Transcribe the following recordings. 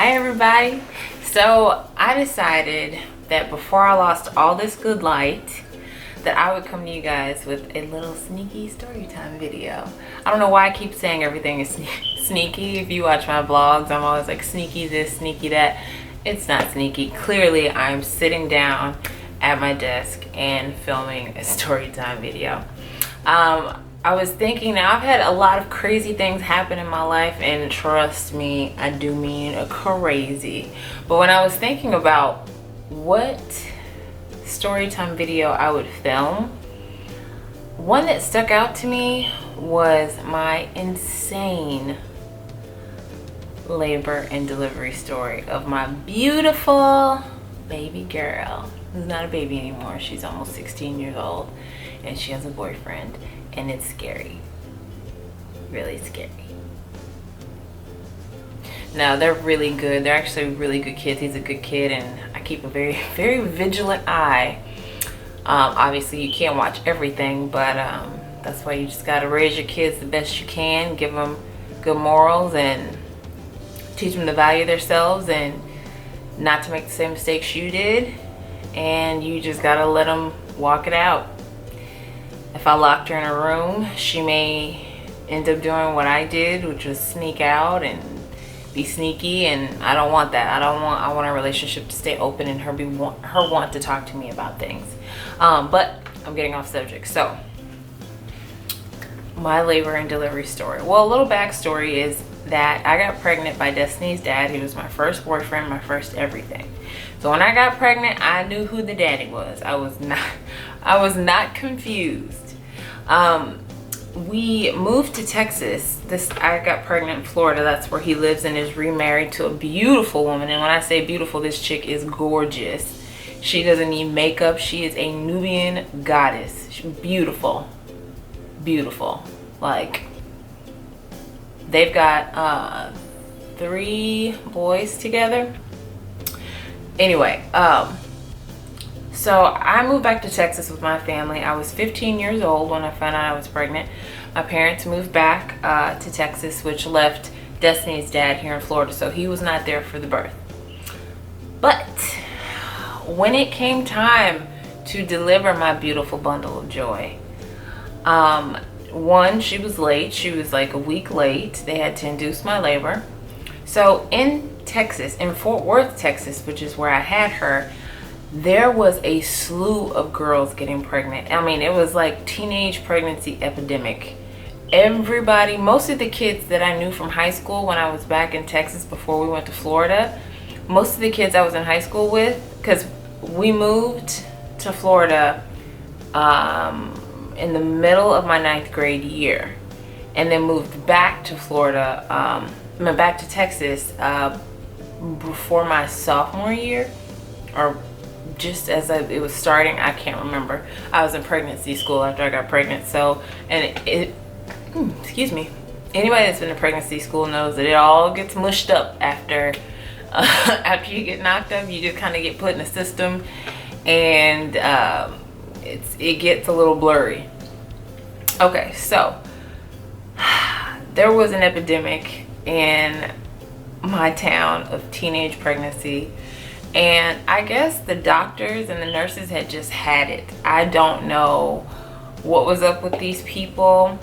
Hi everybody. So I decided that before I lost all this good light that I would come to you guys with a little sneaky story time video. I don't know why I keep saying everything is sneaky. If you watch my vlogs, I'm always like sneaky this, sneaky that. It's not sneaky. Clearly I'm sitting down at my desk and filming a story time video. I was thinking, now I've had a lot of crazy things happen in my life, and trust me, I do mean crazy. But when I was thinking about what storytime video I would film, one that stuck out to me was my insane labor and delivery story of my beautiful baby girl, who's not a baby anymore. She's almost 16 years old and she has a boyfriend. And it's scary, really scary. No, they're really good. They're actually really good kids. He's a good kid, and I keep a very, very vigilant eye. Obviously, you can't watch everything, but that's why you just gotta raise your kids the best you can. Give them good morals and teach them to value themselves and not to make the same mistakes you did. And you just gotta let them walk it out. If I locked her in a room, she may end up doing what I did, which was sneak out and be sneaky, and I don't want that. I want our relationship to stay open and her want to talk to me about things. But I'm getting off subject. So my labor and delivery story. Well, a little backstory is that I got pregnant by Destiny's dad. He was my first boyfriend, my first everything. So when I got pregnant, I knew who the daddy was. I was not confused. We moved to Texas. I got pregnant in Florida. That's where he lives and is remarried to a beautiful woman. And when I say beautiful, this chick is gorgeous. She doesn't need makeup. She is a Nubian goddess. She's beautiful. Beautiful. Like, they've got 3 boys together. Anyway, so I moved back to Texas with my family. I was 15 years old when I found out I was pregnant. My parents moved back to Texas, which left Destiny's dad here in Florida, so he was not there for the birth. But when it came time to deliver my beautiful bundle of joy, one, she was late. She was like a week late. They had to induce my labor. So in Texas, in Fort Worth, Texas, which is where I had her, there was a slew of girls getting pregnant. I mean, it was like teenage pregnancy epidemic. Everybody, most of the kids that I knew from high school when I was back in Texas before we went to Florida, most of the kids I was in high school with, because we moved to Florida in the middle of my 9th grade year, and then moved back to Florida, back to Texas before my sophomore year, or just as it was starting. I can't remember. I was in pregnancy school after I got pregnant. So, and excuse me, anybody that's been in pregnancy school knows that it all gets mushed up after after you get knocked up. You just kind of get put in a system, and it gets a little blurry. Okay, so there was an epidemic in my town of teenage pregnancy, and I guess the doctors and the nurses had just had it. I don't know what was up with these people,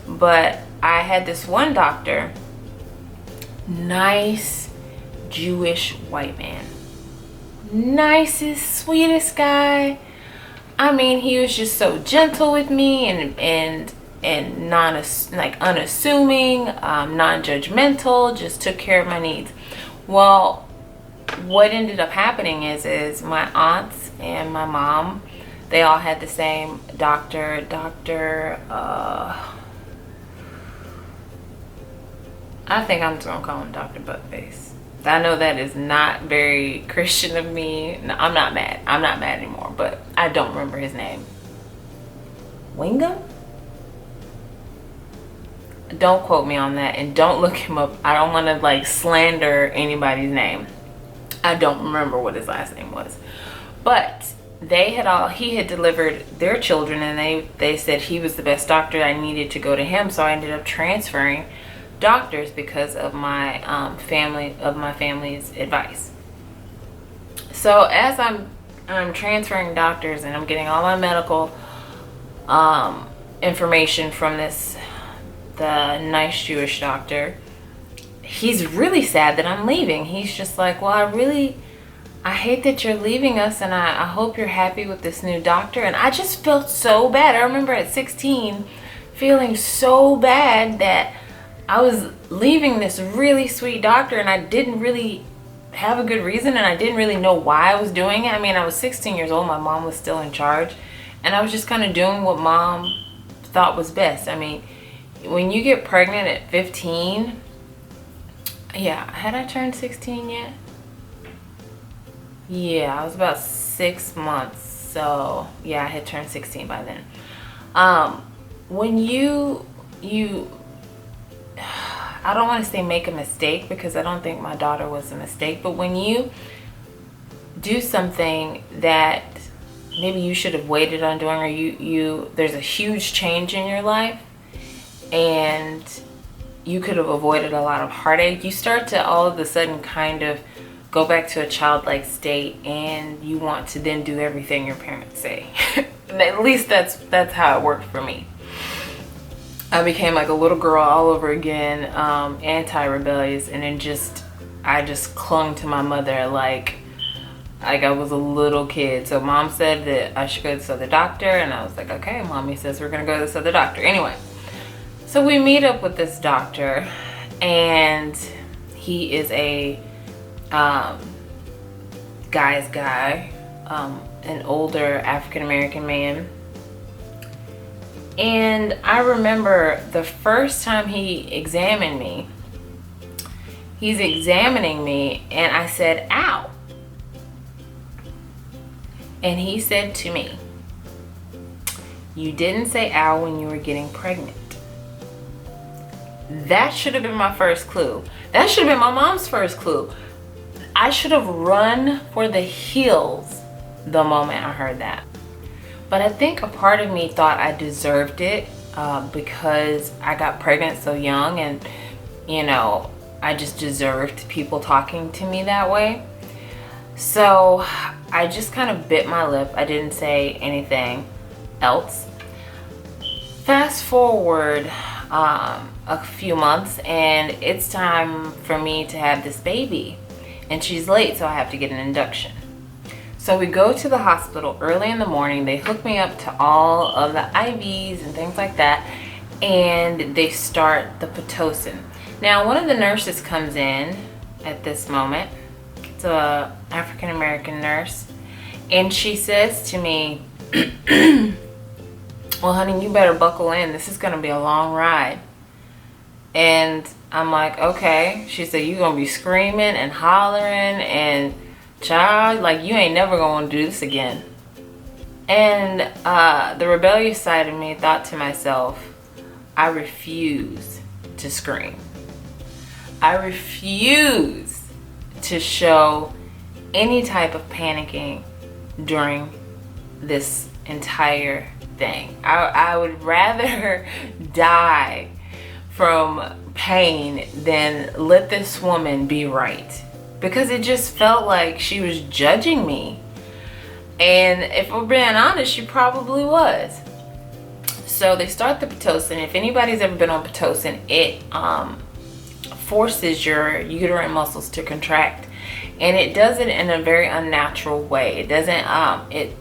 but I had this one doctor, nice Jewish white man, nicest, sweetest guy. I mean, he was just so gentle with me and unassuming, non-judgmental, just took care of my needs. Well, what ended up happening is my aunts and my mom, they all had the same doctor. I think I'm just gonna call him Dr. Buttface. I know that is not very Christian of me. No, I'm not mad anymore, but I don't remember his name. Wingham? Don't quote me on that, and don't look him up. I don't want to like slander anybody's name. I don't remember what his last name was, but he had delivered their children, and they said he was the best doctor. I needed to go to him, so I ended up transferring doctors because of my family's advice. So as I'm transferring doctors and I'm getting all my medical information from the nice Jewish doctor, he's really sad that I'm leaving. He's just like, well, I hate that you're leaving us, and I hope you're happy with this new doctor. And I just felt so bad. I remember at 16 feeling so bad that I was leaving this really sweet doctor, and I didn't really have a good reason, and I didn't really know why I was doing it. I mean, I was 16 years old. My mom was still in charge, and I was just kind of doing what mom thought was best. I mean, when you get pregnant at 15, yeah, had I turned 16 yet? Yeah, I was about 6 months. So yeah, I had turned 16 by then. When you I don't want to say make a mistake, because I don't think my daughter was a mistake, but when you do something that maybe you should have waited on doing, or there's a huge change in your life and you could have avoided a lot of heartache, you start to all of a sudden kind of go back to a childlike state, and you want to then do everything your parents say. At least that's how it worked for me. I became like a little girl all over again, anti-rebellious, and then I just clung to my mother like I was a little kid. So mom said that I should go to this other doctor, and I was like, okay, mommy says we're gonna go to this other doctor. Anyway, so we meet up with this doctor, and he is a guy's guy, an older African-American man. And I remember the first time he examined me, he's examining me, and I said, ow. And he said to me, you didn't say ow when you were getting pregnant. That should have been my first clue. That should have been my mom's first clue. I should have run for the hills the moment I heard that. But I think a part of me thought I deserved it because I got pregnant so young, and you know, I just deserved people talking to me that way. So I just kind of bit my lip. I didn't say anything else. Fast forward a few months, and it's time for me to have this baby, and she's late, so I have to get an induction. So we go to the hospital early in the morning. They hook me up to all of the IVs and things like that, and they start the Pitocin. Now, one of the nurses comes in at this moment. It's a African-American nurse, and she says to me, well, honey, you better buckle in. This is going to be a long ride. And I'm like, okay. She said, you're going to be screaming and hollering, and child, like, you ain't never going to do this again. And the rebellious side of me thought to myself, I refuse to scream. I refuse to show any type of panicking during this entire thing. I would rather die from pain than let this woman be right, because it just felt like she was judging me. And if we're being honest, she probably was. So they start the Pitocin. If anybody's ever been on Pitocin, it forces your uterine muscles to contract, and it does it in a very unnatural way. It doesn't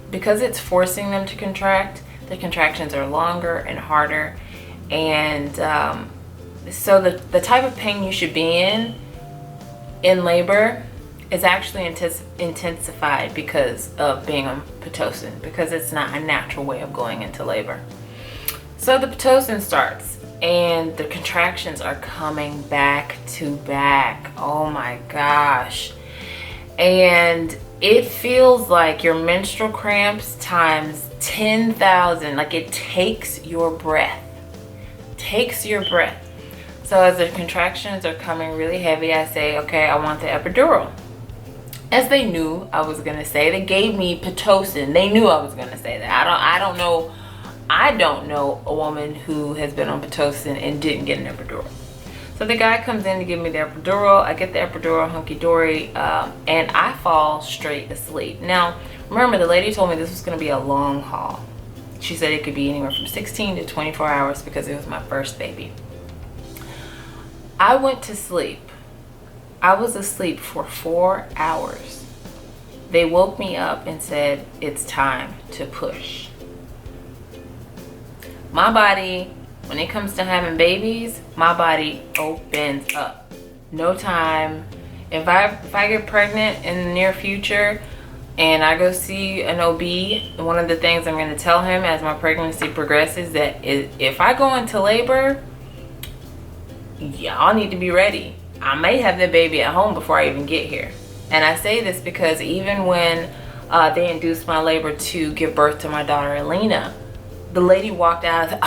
because it's forcing them to contract. The contractions are longer and harder, and so the type of pain you should be in labor is actually intensified because of being on Pitocin, because it's not a natural way of going into labor. So the Pitocin starts, and the contractions are coming back to back. Oh my gosh. And it feels like your menstrual cramps times 10,000. Like, it takes your breath. Takes your breath. So as the contractions are coming really heavy, I say, okay, I want the epidural. As they knew I was gonna say, they gave me Pitocin. They knew I was gonna say that. I don't know a woman who has been on Pitocin and didn't get an epidural. So the guy comes in to give me the epidural. I get the epidural, hunky-dory, and I fall straight asleep. Now, remember, the lady told me this was going to be a long haul. She said it could be anywhere from 16 to 24 hours because it was my first baby. I went to sleep. I was asleep for 4 hours. They woke me up and said, it's time to push. My body, when it comes to having babies, my body opens up. No time. If I get pregnant in the near future and I go see an OB, one of the things I'm going to tell him as my pregnancy progresses that if I go into labor, y'all need to be ready. I may have the baby at home before I even get here. And I say this because even when they induced my labor to give birth to my daughter Alina, the lady walked out of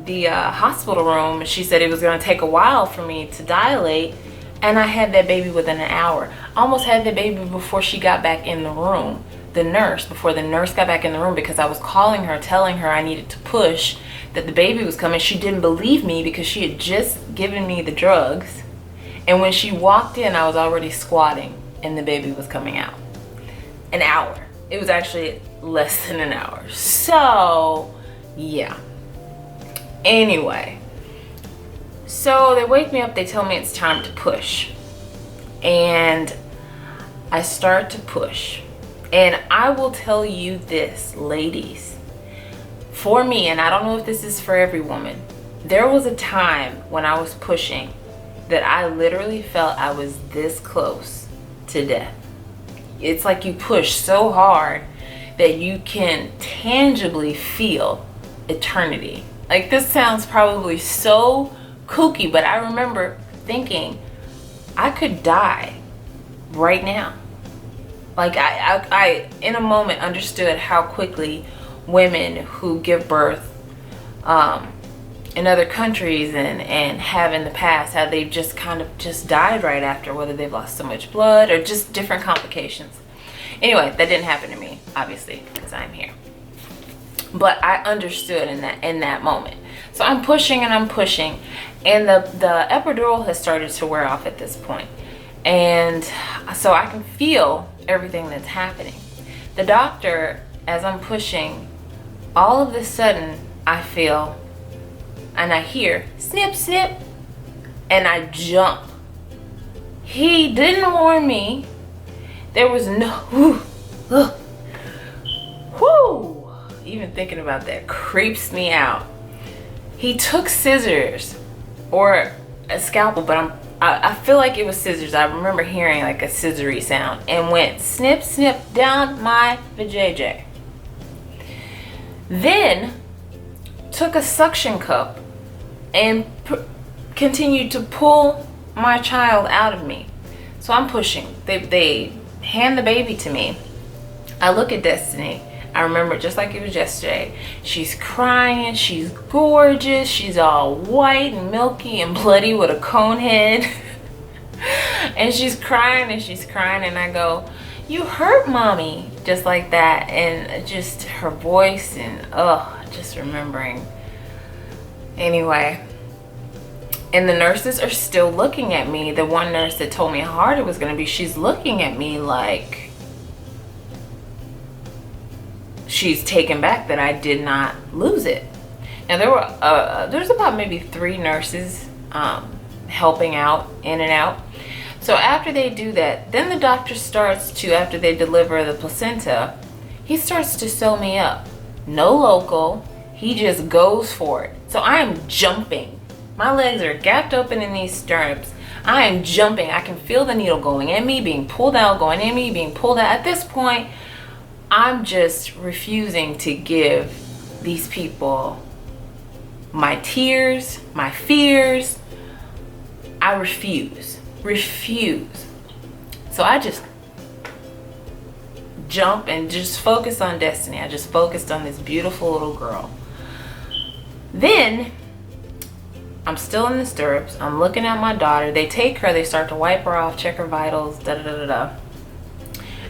the hospital room and she said it was going to take a while for me to dilate, and I had that baby within an hour. I almost had the baby before she got back in the room. Before the nurse got back in the room, because I was calling her, telling her I needed to push, that the baby was coming. She didn't believe me because she had just given me the drugs. And when she walked in, I was already squatting and the baby was coming out. An hour. It was actually less than an hour. So, yeah. Anyway. So they wake me up, they tell me it's time to push. And I start to push. And I will tell you this, ladies. For me, and I don't know if this is for every woman, there was a time when I was pushing that I literally felt I was this close to death. It's like you push so hard that you can tangibly feel eternity. Like, this sounds probably so kooky, but I remember thinking I could die right now. Like, I in a moment understood how quickly women who give birth in other countries and have in the past, how they've just kind of just died right after, whether they've lost so much blood or just different complications. Anyway, that didn't happen to me, obviously, because I'm here. But I understood in that moment. So I'm pushing and I'm pushing, and the epidural has started to wear off at this point. And so I can feel everything that's happening. The doctor, as I'm pushing, all of a sudden I feel and I hear snip, snip, and I jump. He didn't warn me. There was no, whoo, even thinking about that creeps me out. He took scissors or a scalpel, but I feel like it was scissors. I remember hearing like a scissory sound, and went snip, snip down my vajayjay. Then took a suction cup and continued to pull my child out of me. So I'm pushing. They hand the baby to me. I look at Destiny. I remember just like it was yesterday. She's crying. She's gorgeous. She's all white and milky and bloody with a cone head. And she's crying and she's crying, and I go, "You hurt mommy," just like that. And just her voice, and just remembering. Anyway, and the nurses are still looking at me. The one nurse that told me how hard it was going to be, she's looking at me like she's taken back that I did not lose it. Now there's about maybe 3 nurses helping out in and out. So after they do that, then the doctor starts to, after they deliver the placenta, he starts to sew me up. No local, he just goes for it. So I am jumping. My legs are gapped open in these stirrups. I am jumping. I can feel the needle going in me, being pulled out, going in me, being pulled out. At this point, I'm just refusing to give these people my tears, my fears. I refuse. So I just jump and just focus on Destiny. I just focused on this beautiful little girl. Then I'm still in the stirrups. I'm looking at my daughter. They take her, they start to wipe her off, check her vitals,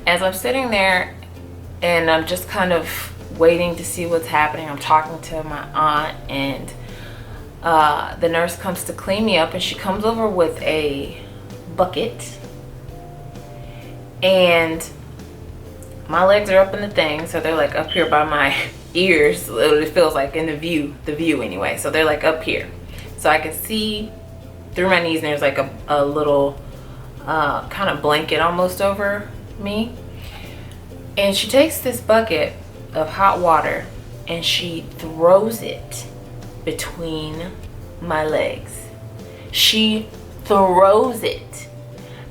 As I'm sitting there and I'm just kind of waiting to see what's happening, I'm talking to my aunt, and The nurse comes to clean me up, and she comes over with a bucket, and my legs are up in the thing, so they're like up here by my ears. It feels like in the view anyway, so they're like up here, so I can see through my knees, and there's like a little kind of blanket almost over me. And she takes this bucket of hot water and she throws it between my legs. She throws it,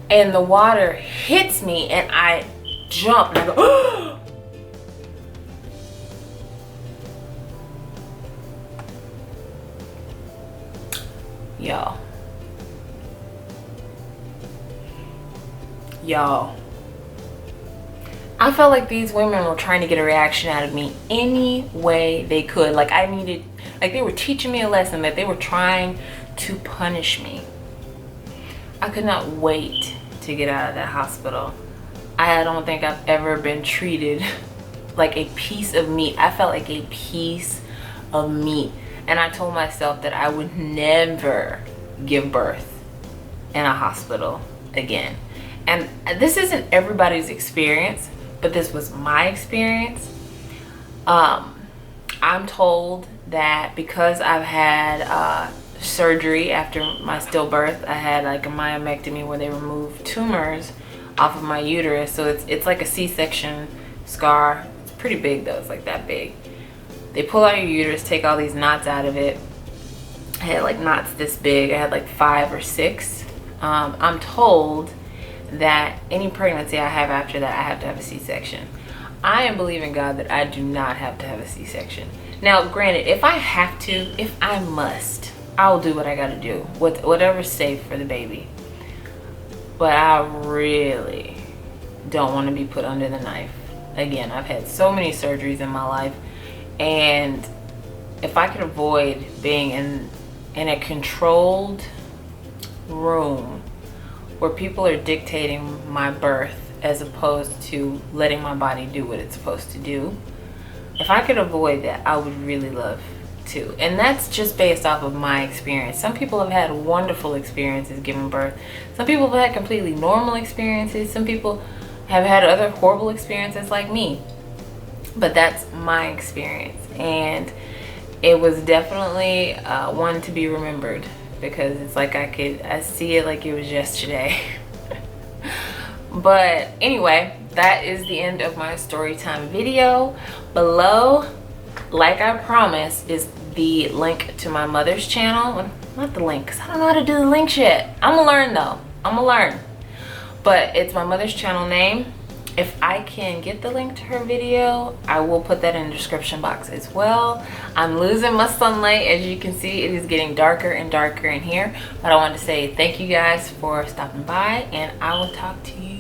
and the water hits me, and I jump and I go, oh! Y'all, I felt like these women were trying to get a reaction out of me any way they could. Like they were teaching me a lesson, that they were trying to punish me. I could not wait to get out of that hospital. I don't think I've ever been treated like a piece of meat. I felt like a piece of meat. And I told myself that I would never give birth in a hospital again. And this isn't everybody's experience, but this was my experience. I'm told that because I've had surgery after my stillbirth, I had like a myomectomy where they removed tumors off of my uterus. So it's like a C-section scar. It's pretty big though, it's like that big. They pull out your uterus, take all these knots out of it. I had like knots this big. I had like 5 or 6. I'm told that any pregnancy I have after that, I have to have a C-section. I am believing God that I do not have to have a C-section. Now, granted, if I have to, if I must, I'll do what I gotta do, whatever's safe for the baby. But I really don't want to be put under the knife. Again, I've had so many surgeries in my life, and if I could avoid being in a controlled room where people are dictating my birth as opposed to letting my body do what it's supposed to do, if I could avoid that, I would really love to. And that's just based off of my experience. Some people have had wonderful experiences giving birth. Some people have had completely normal experiences. Some people have had other horrible experiences like me. But that's my experience, and it was definitely one to be remembered, because it's like I see it like it was yesterday. But anyway, that is the end of my story time video. Below, like I promised, is the link to my mother's channel. Well, not the link, because I don't know how to do the links yet. I'm gonna learn though. I'm gonna learn. But it's my mother's channel name. If I can get the link to her video, I will put that in the description box as well. I'm losing my sunlight. As you can see, it is getting darker and darker in here. But I wanted to say thank you guys for stopping by, and I will talk to you